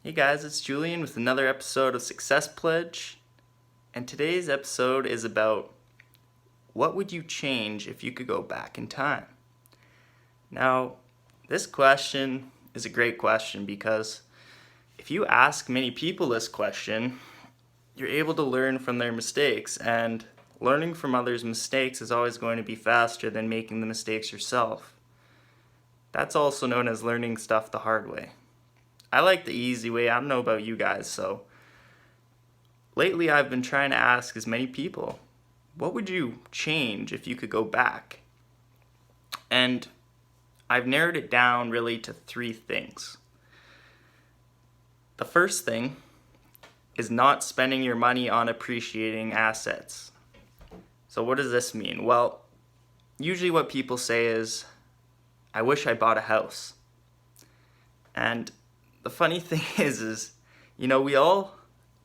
Hey guys, it's Julian with another episode of Success Pledge, and today's episode is about what would you change if you could go back in time? Now, this question is a great question because if you ask many people this question, you're able to learn from their mistakes, and learning from others' mistakes is always going to be faster than making the mistakes yourself. That's also known as learning stuff the hard way. I like the easy way. I don't know about you guys, so lately I've been trying to ask as many people, what would you change if you could go back? And I've narrowed it down really to three things. The first thing is not spending your money on appreciating assets. So what does this mean? Well, usually what people say is, I wish I bought a house. And the funny thing is, we all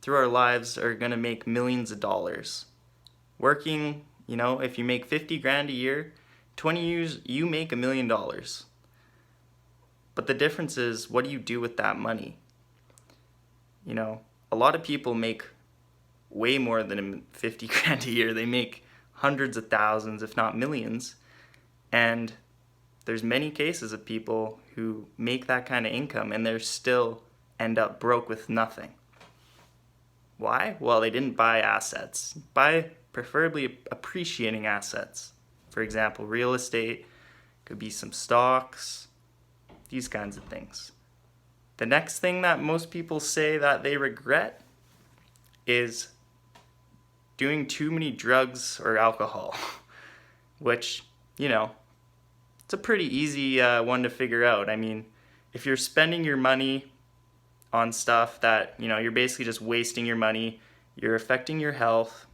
through our lives are going to make millions of dollars. Working, if you make 50 grand a year, 20 years, you make $1 million. But the difference is, what do you do with that money? A lot of people make way more than 50 grand a year. They make hundreds of thousands, if not millions. And there's many cases of people who make that kind of income and they still end up broke with nothing. Why? Well, they didn't buy assets. Buy preferably appreciating assets. For example, real estate, could be some stocks, these kinds of things. The next thing that most people say that they regret is doing too many drugs or alcohol, which, it's a pretty easy one to figure out. I mean, if you're spending your money on stuff that, you're basically just wasting your money, you're affecting your health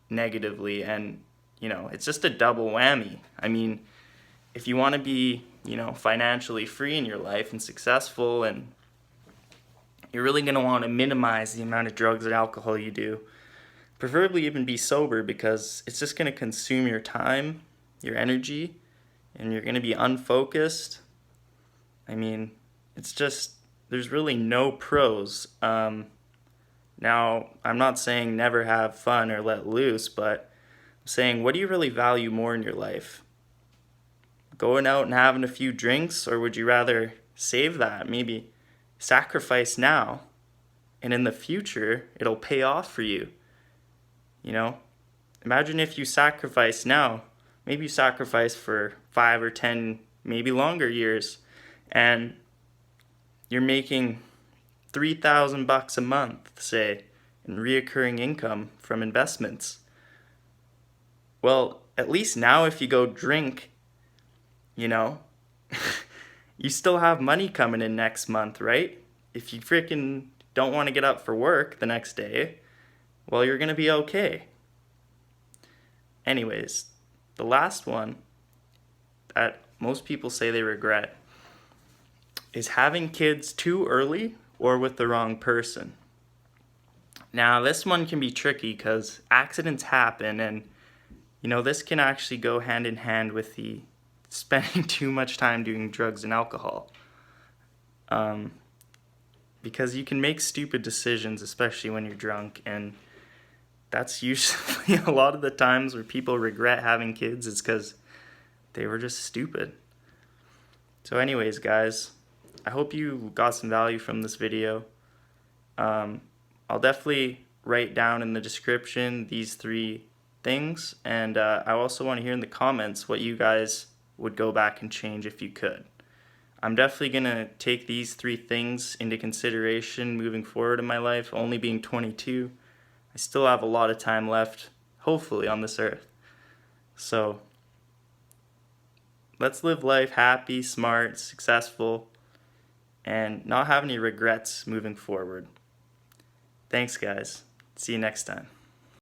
negatively, and, it's just a double whammy. I mean, if you want to be, financially free in your life and successful, and you're really going to want to minimize the amount of drugs and alcohol you do, preferably even be sober, because it's just going to consume your time, your energy, and you're going to be unfocused. I mean, it's just, there's really no pros. Now, I'm not saying never have fun or let loose, but I'm saying, what do you really value more in your life? Going out and having a few drinks, or would you rather save that, maybe sacrifice now, and in the future, it'll pay off for you? Imagine if you sacrifice now, maybe you sacrifice for 5 or 10, maybe longer years, and you're making $3,000 a month, say, in reoccurring income from investments. Well, at least now if you go drink, you still have money coming in next month, right? If you freaking don't want to get up for work the next day, well, you're going to be okay. Anyways, the last one that most people say they regret is having kids too early or with the wrong person. Now, this one can be tricky because accidents happen, and this can actually go hand in hand with the spending too much time doing drugs and alcohol. Because you can make stupid decisions, especially when you're drunk, and that's usually a lot of the times where people regret having kids is because they were just stupid. So anyways, guys, I hope you got some value from this video. I'll definitely write down in the description these three things, and I also want to hear in the comments what you guys would go back and change if you could. I'm definitely going to take these three things into consideration moving forward in my life, only being 22. I still have a lot of time left, hopefully, on this earth. So, let's live life happy, smart, successful, and not have any regrets moving forward. Thanks, guys. See you next time.